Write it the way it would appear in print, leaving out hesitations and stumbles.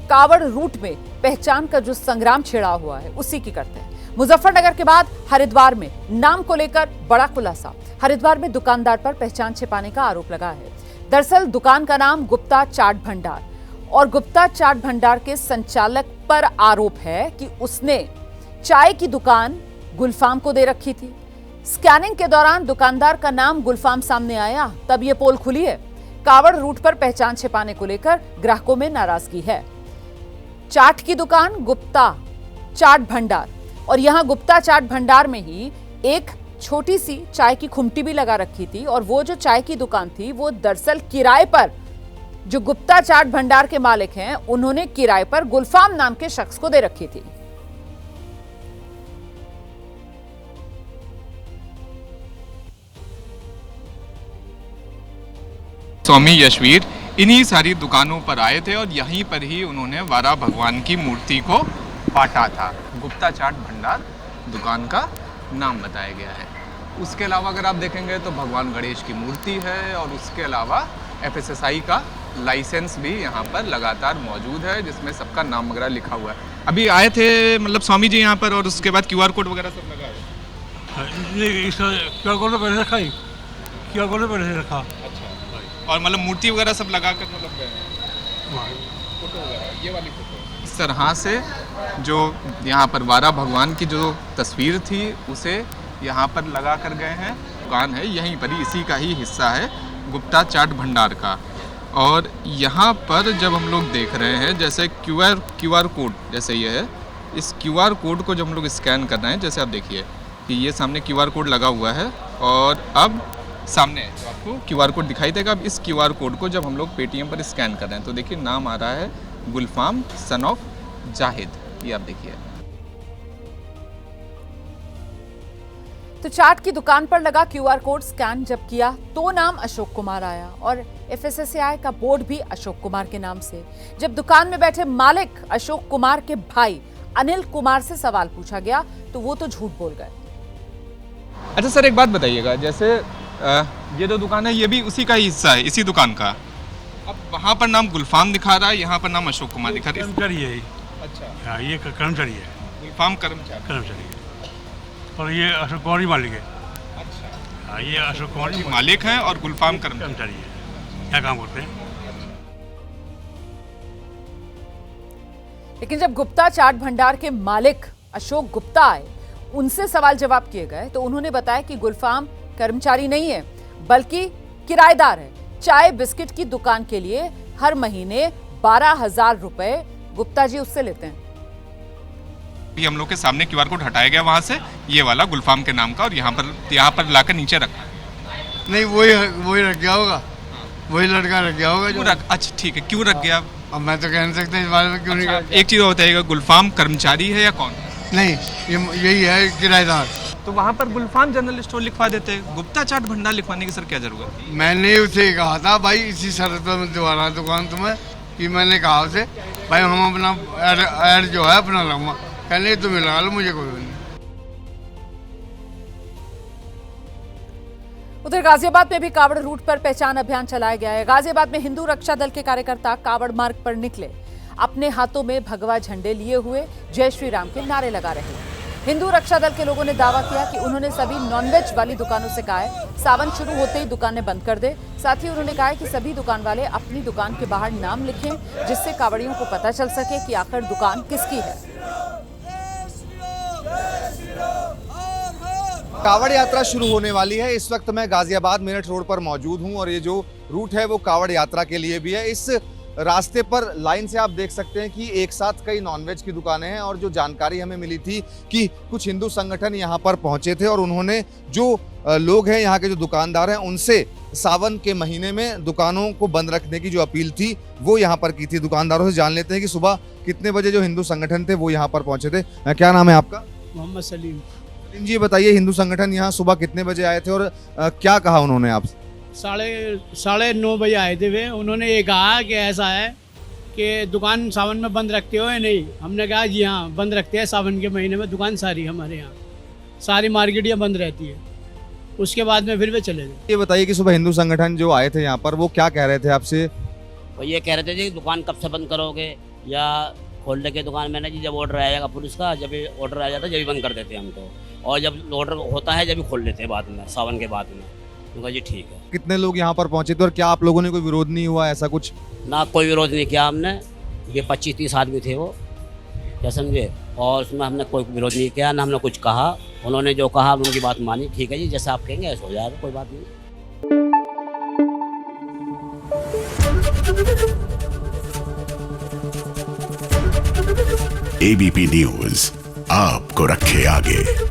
कावड़ रूट में पहचान का जो संग्राम छिड़ा हुआ है उसी की करते हैं। मुजफ्फरनगर के बाद हरिद्वार में नाम को लेकर बड़ा खुलासा। हरिद्वार में दुकानदार पर पहचान छिपाने का आरोप लगा है। दरअसल दुकान का नाम गुप्ता चाट भंडार और गुप्ता चाट भंडार के संचालक पर आरोप है कि उसने चाय की दुकान गुलफाम को दे रखी थी। स्कैनिंग के दौरान दुकानदार का नाम गुलफाम सामने आया, तब यह पोल खुली है। कावड़ रूट पर पहचान छिपाने को लेकर ग्राहकों में नाराजगी है। चाट की दुकान गुप्ता चाट भंडार और यहां गुप्ता चाट भंडार में ही एक छोटी सी चाय की खुमटी भी लगा रखी थी और वो जो चाय की दुकान थी वो दरअसल किराए पर, जो गुप्ता चाट भंडार के मालिक हैं उन्होंने किराए पर गुलफाम नाम के शख्स को दे रखी थी। स्वामी यशवीर इन्हीं सारी दुकानों पर आए थे और यहीं पर ही उन्होंने वारा भगवान की मूर्ति को बांटा था। गुप्ता चाट भंडार दुकान का नाम बताया गया है। उसके अलावा अगर आप देखेंगे तो भगवान गणेश की मूर्ति है और उसके अलावा FSSAI का लाइसेंस भी यहाँ पर लगातार मौजूद है जिसमें सबका नाम वगैरह लिखा हुआ है। अभी आए थे मतलब स्वामी जी यहाँ पर और उसके बाद QR कोड वगैरह सब लगा है। QR कोड तो पहले रखा ही, QR कोड तो पहले रखा। अच्छा, और मतलब मूर्ति वगैरह सब लगा कर मतलब गए फोटो वगैरह, ये वाली फोटो इस तरह से जो यहाँ पर वारा भगवान की जो तस्वीर थी उसे यहाँ पर लगा कर गए हैं। दुकान है यहीं पर ही, इसी का ही हिस्सा है गुप्ता चाट भंडार का। और यहाँ पर जब हम लोग देख रहे हैं जैसे QR कोड जैसे ये है, इस QR कोड को जब हम लोग स्कैन कर रहे हैं, जैसे आप देखिए कि ये सामने QR कोड लगा हुआ है और अब सामने जो आपको QR कोड दिखाई देगा। अब इस QR कोड को जब हम लोग पेटीएम पर स्कैन कर रहे हैं तो देखिए नाम आ रहा है गुलफाम सन ऑफ जाहिद, ये आप देखिए। तो चाट की दुकान पर लगा QR कोड स्कैन जब किया तो नाम अशोक कुमार आया और FSSAI का बोर्ड भी अशोक कुमार के नाम से। जब दुकान में बैठे मालिक अशोक कुमार के भाई अनिल कुमार से सवाल पूछा गया तो वो तो झूठ बोल गए। अच्छा सर, एक बात बताइएगा, जैसे ये जो दुकान है ये भी उसी का ही हिस्सा है, इसी दुकान का। अब वहाँ पर नाम गुलफाम दिखा रहा है, यहाँ पर नाम अशोक कुमार दिखा रहा है। कर्मचारी है। अच्छा, हाँ, ये कर्मचारी है। गुलफाम कर्मचारी है और ये अशोक कुमार मालिक है। अच्छा, हाँ, ये अशोक कुमार मालिक हैं और गुलफाम कर्मचारी है, क्या काम करते हैं। लेकिन जब गुप्ता चाट भंडार के मालिक अशोक गुप्ता आए, उनसे सवाल जवाब किए गए तो उन्होंने बताया कि गुलफाम कर्मचारी नहीं है बल्कि किराएदार है। चाय बिस्किट की दुकान के लिए हर महीने 12,000 रुपए गुप्ता जी उससे लेते हैं। हम लोग के सामने QR कोड हटाया गया वहाँ से, ये वाला गुलफाम के नाम का, और यहाँ पर लाकर नीचे रखा। नहीं, वही रख गया होगा, वही लड़का रख गया होगा जो अच्छा ठीक है, क्यों रख गया? अब मैं तो कह नहीं सकता इस बारे में क्यों नहीं। एक चीज और बताइएगा, गुलफाम कर्मचारी है या कौन? नहीं, यही है किराएदार। तो वहाँ पर गुलफाम जनरल स्टोर लिखवा देते, गुप्ता चाट भंडार लिखवाने की सर क्या जरूरत है? मैंने उसे कहा था भाई इसी शर्त पर मैं दोबारा दुकान तुम्हें कि मैंने कहा उसे भाई हम अपना ऐड जो है अपना लगवा, कहने तुम लगा लो, मुझे कोई नहीं। उधर गाजियाबाद में भी कावड़ रूट पर पहचान अभियान चलाया गया है। गाजियाबाद में हिंदू रक्षा दल के कार्यकर्ता कावड़ मार्ग पर निकले, अपने हाथों में भगवा झंडे लिए हुए जय श्री राम के नारे लगा रहे हैं। हिंदू रक्षा दल के लोगों ने दावा किया कि उन्होंने सभी नॉनवेज वाली दुकानों से कहा है सावन शुरू होते ही दुकानें बंद कर दे। साथ ही उन्होंने कहा है कि सभी दुकान वाले अपनी दुकान के बाहर नाम लिखें जिससे कावड़ियों को पता चल सके कि आखिर दुकान किसकी है। कावड़ यात्रा शुरू होने वाली है। इस वक्त मैं गाजियाबाद मेरठ रोड पर मौजूद हूं और ये जो रूट है वो कावड़ यात्रा के लिए भी है। इस रास्ते पर लाइन से आप देख सकते हैं कि एक साथ कई नॉनवेज की दुकानें हैं और जो जानकारी हमें मिली थी कि कुछ हिंदू संगठन यहाँ पर पहुंचे थे और उन्होंने जो लोग हैं यहाँ के जो दुकानदार हैं उनसे सावन के महीने में दुकानों को बंद रखने की जो अपील थी वो यहाँ पर की थी। दुकानदारों से जान लेते हैं कि सुबह कितने बजे जो हिंदू संगठन थे वो यहाँ पर पहुंचे थे। क्या नाम है आपका? मोहम्मद सलीम। सलीम जी, बताइए हिंदू संगठन यहाँ सुबह कितने बजे आए थे और क्या कहा उन्होंने आपसे? 9:30 बजे आए थे वे। उन्होंने ये कहा कि ऐसा है कि दुकान सावन में बंद रखते हो या नहीं। हमने कहा जी हाँ बंद रखते हैं, सावन के महीने में दुकान सारी हमारे यहाँ सारी मार्केटियाँ बंद रहती है। उसके बाद में फिर वे चले गए। ये बताइए कि सुबह हिंदू संगठन जो आए थे यहाँ पर वो क्या कह रहे थे आपसे? वो ये कह रहे थे जी दुकान कब से बंद करोगे, या खोलने के दुकान में ना जी, जब ऑर्डर आ जाएगा पुलिस का, जब भी ऑर्डर आ जाता है जब भी बंद कर देते हैं हम तो, और जब ऑर्डर होता है जब भी खोल लेते हैं बाद में, सावन के बाद में। तो जी ठीक है। कितने लोग यहाँ पर पहुंचे थे और क्या आप लोगों ने कोई विरोध नहीं हुआ ऐसा कुछ? ना कोई विरोध नहीं किया हमने, ये 25-30 आदमी थे वो, क्या समझे, और उसमें हमने कोई विरोध नहीं किया, ना हमने कुछ कहा। उन्होंने जो कहा उनकी बात मानी। ठीक है जी, जैसा आप कहेंगे ऐसा हो जाएगा, कोई बात नहीं। ABP न्यूज आपको रखे आगे।